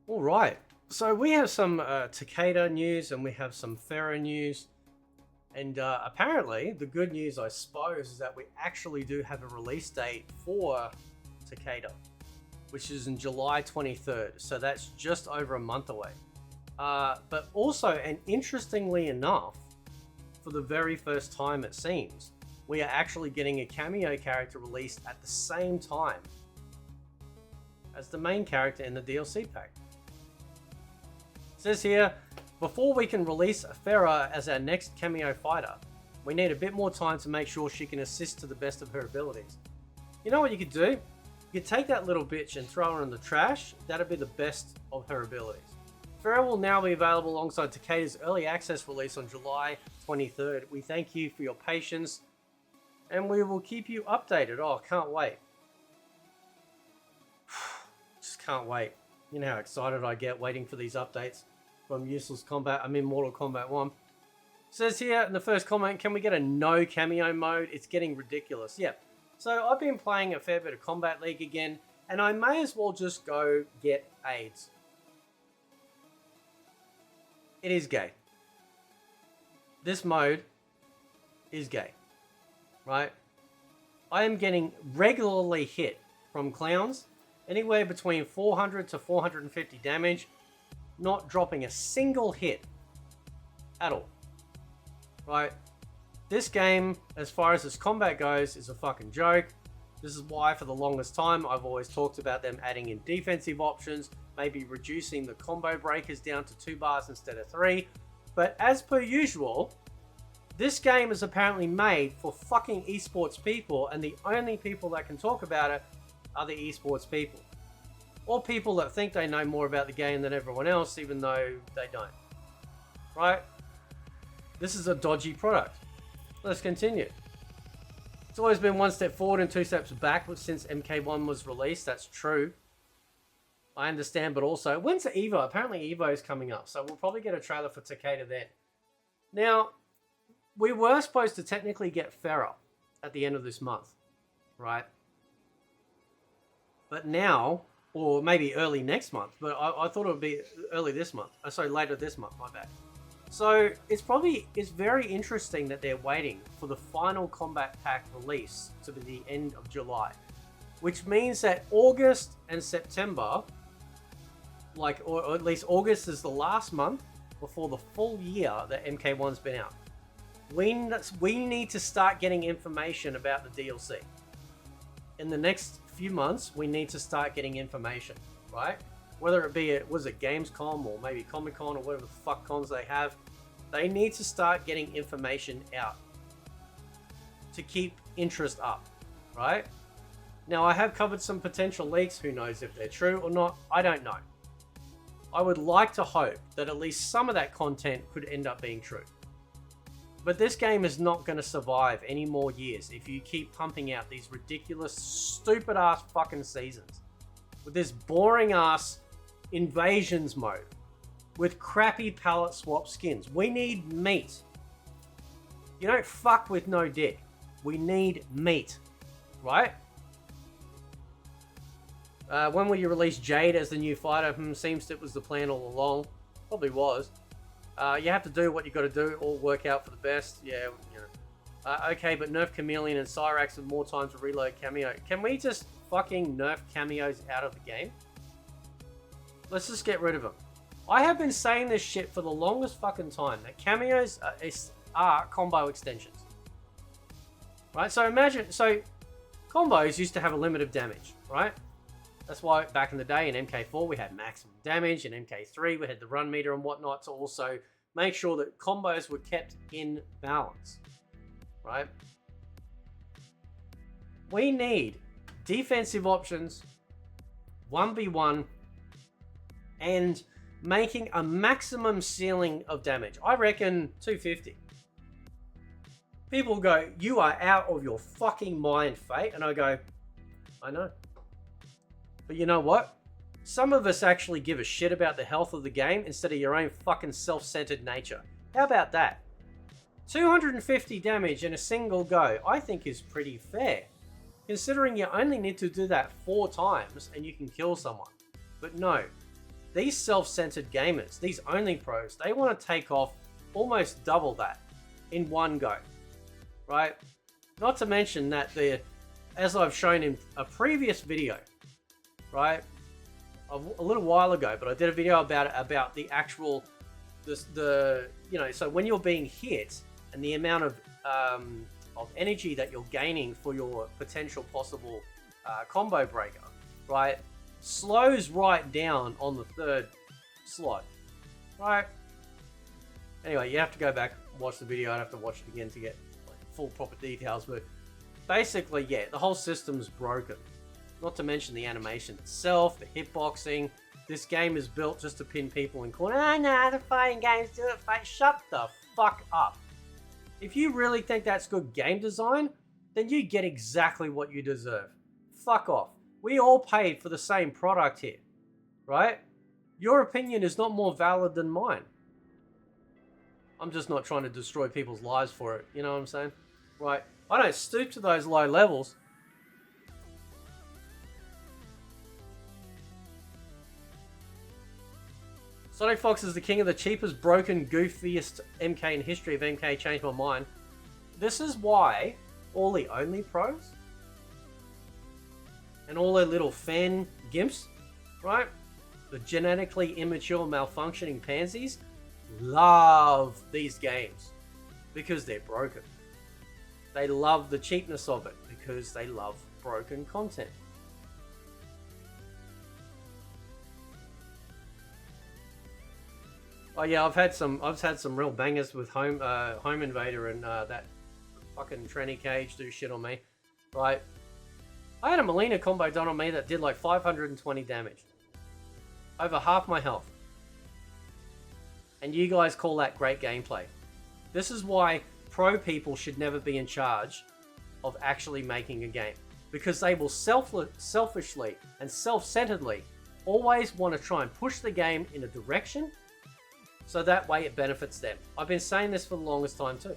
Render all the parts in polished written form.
All right. So we have some Takeda news and we have some Ferra news. And apparently, the good news, I suppose, is that we actually do have a release date for Takeda, which is in July 23rd. So that's just over a month away. But also, and interestingly enough, for the very first time it seems, we are actually getting a cameo character released at the same time as the main character in the DLC pack. It says here, before we can release Ferra as our next cameo fighter, we need a bit more time to make sure she can assist to the best of her abilities. You know what you could do? You could take that little bitch and throw her in the trash. That'd be the best of her abilities. Ferra will now be available alongside Takeda's early access release on July 23rd. We thank you for your patience and we will keep you updated. Oh, can't wait. Just can't wait. You know how excited I get waiting for these updates from Useless Combat. I'm in Mortal Kombat 1. It says here in the first comment, can we get a no cameo mode? It's getting ridiculous. Yeah. So I've been playing a fair bit of Combat League again, and I may as well just go get AIDS. It is gay. This mode is gay. Right? I am getting regularly hit from clowns, anywhere between 400 to 450 damage, not dropping a single hit at all. Right? This game, as far as its combat goes, is a fucking joke. This is why for the longest time I've always talked about them adding in defensive options, maybe reducing the combo breakers down to 2 bars instead of 3. But as per usual, this game is apparently made for fucking esports people, and the only people that can talk about it are the esports people. Or people that think they know more about the game than everyone else, even though they don't. Right? This is a dodgy product. Let's continue. It's always been one step forward and 2 steps back since MK1 was released. That's true. I understand, but also, when's the Evo? Apparently Evo is coming up, so we'll probably get a trailer for Takeda then. Now, we were supposed to technically get Ferra at the end of this month, right? But now, or maybe early next month, but I thought it would be early this month. Sorry, later this month, my bad. So it's very interesting that they're waiting for the final Combat Pack release to be the end of July, which means that August and September, or at least August is the last month before the full year that MK1's been out. We need to start getting information about the DLC. In the next few months, we need to start getting information, right? Whether it be Gamescom or maybe Comic-Con or whatever the fuck cons they have, they need to start getting information out to keep interest up, right? Now, I have covered some potential leaks. Who knows if they're true or not? I don't know. I would like to hope that at least some of that content could end up being true. But this game is not going to survive any more years if you keep pumping out these ridiculous, stupid-ass fucking seasons. With this boring-ass invasions mode. With crappy palette swap skins. We need meat. You don't fuck with no dick. We need meat. Right? When will you release Jade as the new fighter? Seems it was the plan all along. Probably was. You have to do what you got to do, all work out for the best. Yeah, you know. Okay, but nerf Chameleon and Cyrax with more time to reload cameo. Can we just fucking nerf cameos out of the game? Let's just get rid of them. I have been saying this shit for the longest fucking time, that cameos are combo extensions. Right, so combos used to have a limit of damage, right? That's why back in the day in MK4 we had maximum damage, in MK3 we had the run meter and whatnot to also make sure that combos were kept in balance, right? We need defensive options, 1v1, and making a maximum ceiling of damage. I reckon 250. People go, you are out of your fucking mind, Fate. And I go, I know. But you know what? Some of us actually give a shit about the health of the game instead of your own fucking self-centered nature. How about that? 250 damage in a single go, I think is pretty fair. Considering you only need to do that 4 times and you can kill someone. But no. these self-centered gamers, these only pros, they want to take off almost double that in one go, right? Not to mention that as I've shown in a previous video, right, a little while ago, but I did a video about the actual, so when you're being hit and the amount of energy that you're gaining for your potential possible combo breaker, right, slows right down on the third slot, right? Anyway, you have to go back and watch the video. I'd have to watch it again to get like, full proper details, but basically, yeah, the whole system's broken. Not to mention the animation itself, the hitboxing. This game is built just to pin people in corner. Oh no, the fighting games do it, fight. Shut the fuck up. If you really think that's good game design, then you get exactly what you deserve. Fuck off. We all paid for the same product here, right? Your opinion is not more valid than mine. I'm just not trying to destroy people's lives for it, you know what I'm saying? Right? I don't stoop to those low levels. Sonic Fox is the king of the cheapest, broken, goofiest MK in history of MK. Changed my mind. This is why all the only pros and all their little fan gimps, right? The genetically immature, malfunctioning pansies love these games because they're broken. They love the cheapness of it because they love broken content. Oh yeah, I've had some real bangers with Home Invader and that fucking tranny cage do shit on me. Right, I had a Melina combo done on me that did like 520 damage, over half my health, and you guys call that great gameplay. This is why pro people should never be in charge of actually making a game, because they will selfishly and self-centeredly always want to try and push the game in a direction so that way it benefits them. I've been saying this for the longest time too,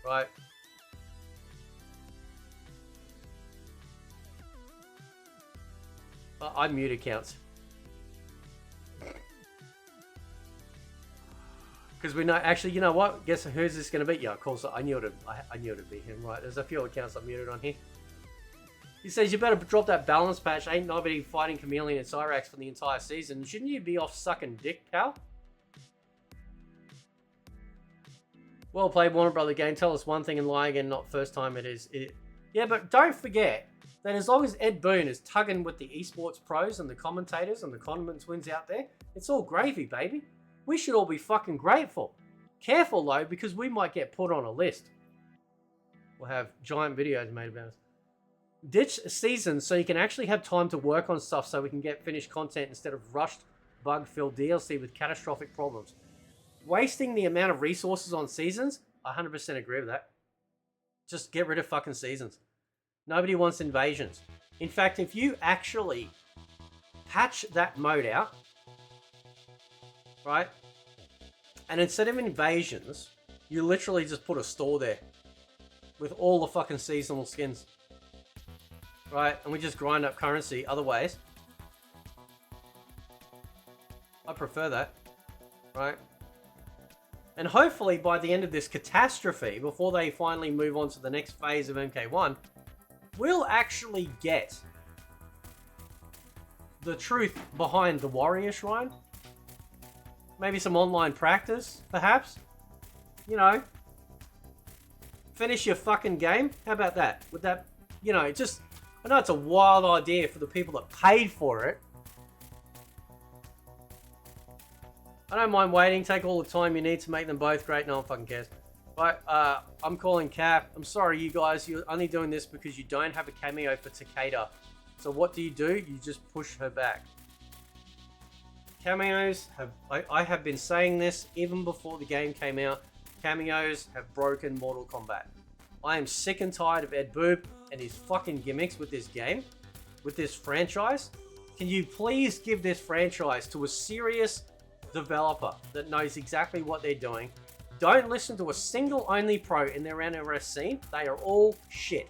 right? I mute accounts. Because we know, actually, you know what? Guess who's this going to be? Yeah, of course, I knew it'd be him, right? There's a few accounts I muted on here. He says, you better drop that balance patch. Ain't nobody fighting Chameleon and Cyrax for the entire season. Shouldn't you be off sucking dick, pal? Well played, Warner Brother game. Tell us one thing and lie again, not first time it is. Yeah, but don't forget that as long as Ed Boon is tugging with the esports pros and the commentators and the condiment twins out there, it's all gravy, baby. We should all be fucking grateful. Careful though, because we might get put on a list. We'll have giant videos made about us. Ditch seasons so you can actually have time to work on stuff so we can get finished content instead of rushed, bug-filled DLC with catastrophic problems. Wasting the amount of resources on seasons, I 100% agree with that. Just get rid of fucking seasons. Nobody wants invasions. In fact, if you actually patch that mode out, right, and instead of invasions, you literally just put a store there with all the fucking seasonal skins, right, and we just grind up currency other ways. I prefer that, right? And hopefully by the end of this catastrophe, before they finally move on to the next phase of MK1, we'll actually get the truth behind the Warrior Shrine. Maybe some online practice, perhaps. You know, finish your fucking game. How about that? Would that, you know, just, I know it's a wild idea for the people that paid for it. I don't mind waiting. Take all the time you need to make them both great. No one fucking cares. But I'm calling cap. I'm sorry, you guys. You're only doing this because you don't have a cameo for Takeda. So what do? You just push her back. Cameos have... I have been saying this even before the game came out. Cameos have broken Mortal Kombat. I am sick and tired of Ed Boob and his fucking gimmicks with this game. With this franchise. Can you please give this franchise to a serious developer that knows exactly what they're doing? Don't listen to a single only pro in their NRS scene. They are all shit.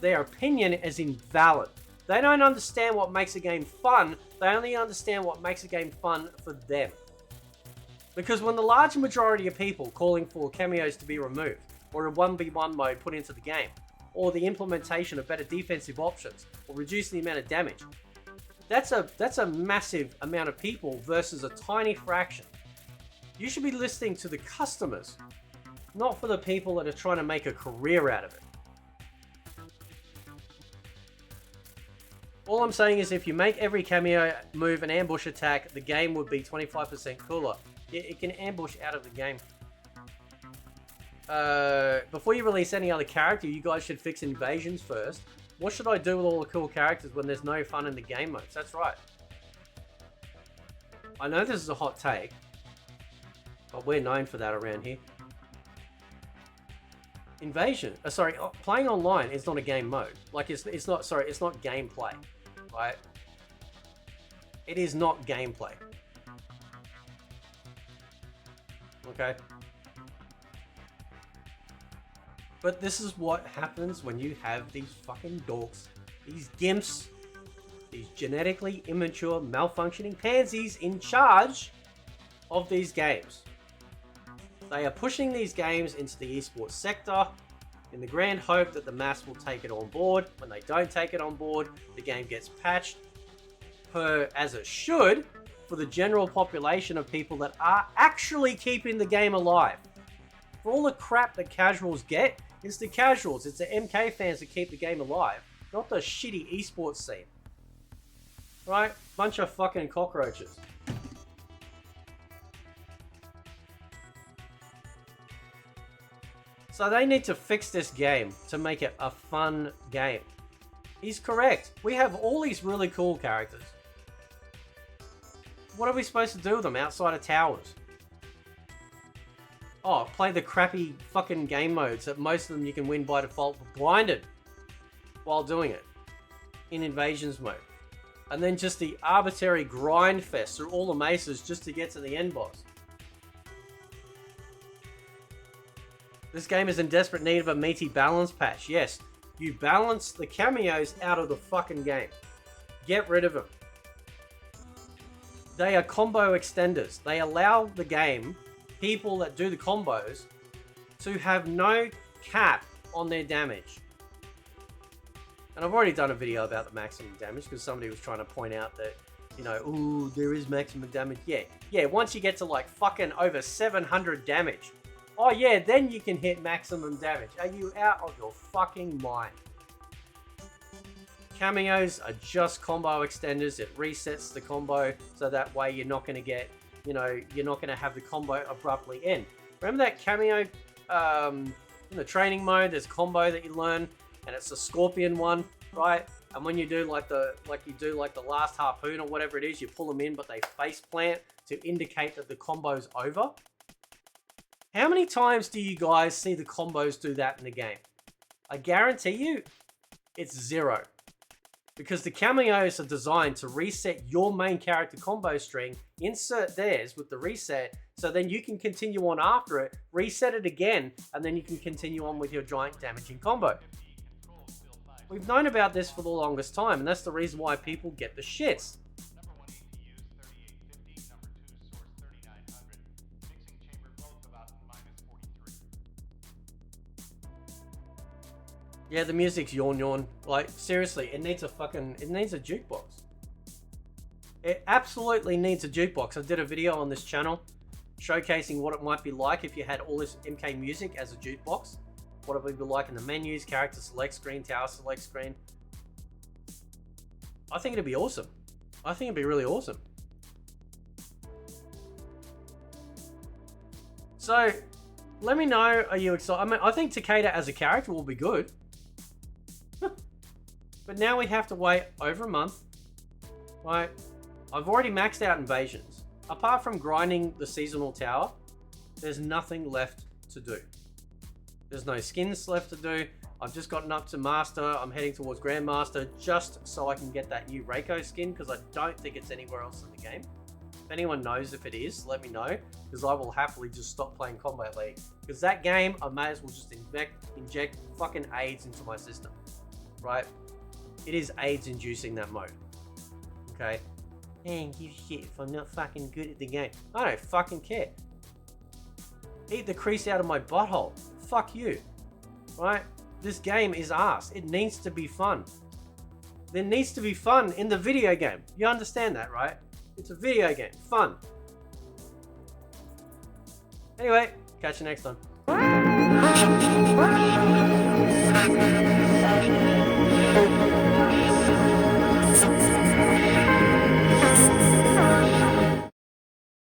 Their opinion is invalid. They don't understand what makes a game fun. They only understand what makes a game fun for them. Because when the large majority of people calling for cameos to be removed, or a 1v1 mode put into the game, or the implementation of better defensive options, or reducing the amount of damage, that's a massive amount of people versus a tiny fraction. You should be listening to the customers, not for the people that are trying to make a career out of it. All I'm saying is if you make every cameo move an ambush attack, the game would be 25% cooler. It can ambush out of the game. Before you release any other character, you guys should fix invasions first. What should I do with all the cool characters when there's no fun in the game modes? That's right. I know this is a hot take, but we're known for that around here. Invasion, playing online is not a game mode. Like it's not gameplay, right? It is not gameplay. Okay. But this is what happens when you have these fucking dorks, these gimps, these genetically immature, malfunctioning pansies in charge of these games. They are pushing these games into the esports sector in the grand hope that the mass will take it on board. When they don't take it on board, the game gets patched as it should for the general population of people that are actually keeping the game alive. For all the crap that casuals get, it's the casuals, it's the MK fans that keep the game alive, not the shitty esports scene. Right? Bunch of fucking cockroaches. So they need to fix this game to make it a fun game. He's correct. We have all these really cool characters. What are we supposed to do with them outside of towers? Oh, play the crappy fucking game modes that most of them you can win by default blinded while doing it in invasions mode. And then just the arbitrary grind fest through all the mesas just to get to the end boss. This game is in desperate need of a meaty balance patch. Yes, you balance the cameos out of the fucking game. Get rid of them. They are combo extenders. They allow the game, people that do the combos, to have no cap on their damage. And I've already done a video about the maximum damage because somebody was trying to point out that, you know, ooh, there is maximum damage. Yeah, once you get to like fucking over 700 damage, oh yeah, then you can hit maximum damage. Are you out of your fucking mind? Cameos are just combo extenders. It resets the combo so that way you're not going to get, you know, you're not going to have the combo abruptly end. Remember that cameo in the training mode? There's combo that you learn, and it's a scorpion one, right? And when you do like the last harpoon or whatever it is, you pull them in, but they face plant to indicate that the combo's over. How many times do you guys see the combos do that in the game? I guarantee you, it's zero. Because the cameos are designed to reset your main character combo string, insert theirs with the reset, so then you can continue on after it, reset it again, and then you can continue on with your giant damaging combo. We've known about this for the longest time, and that's the reason why people get the shits. Yeah, the music's yawn. Like, seriously, it needs a jukebox. It absolutely needs a jukebox. I did a video on this channel showcasing what it might be like if you had all this MK music as a jukebox. What it would be like in the menus, character select screen, tower select screen. I think it'd be awesome. I think it'd be really awesome. So, let me know, are you excited? I mean, I think Takeda as a character will be good. But now we have to wait over a month, right? I've already maxed out invasions. Apart from grinding the seasonal tower, there's nothing left to do. There's no skins left to do. I've just gotten up to Master. I'm heading towards Grandmaster just so I can get that new Reiko skin because I don't think it's anywhere else in the game. If anyone knows if it is, let me know because I will happily just stop playing Kombat League. Because that game, I may as well just inject fucking AIDS into my system, right? It is AIDS inducing that mode. Okay? Man, give shit if I'm not fucking good at the game. I don't fucking care. Eat the crease out of my butthole. Fuck you. Right? This game is ass. It needs to be fun. There needs to be fun in the video game. You understand that, right? It's a video game. Fun. Anyway, catch you next time.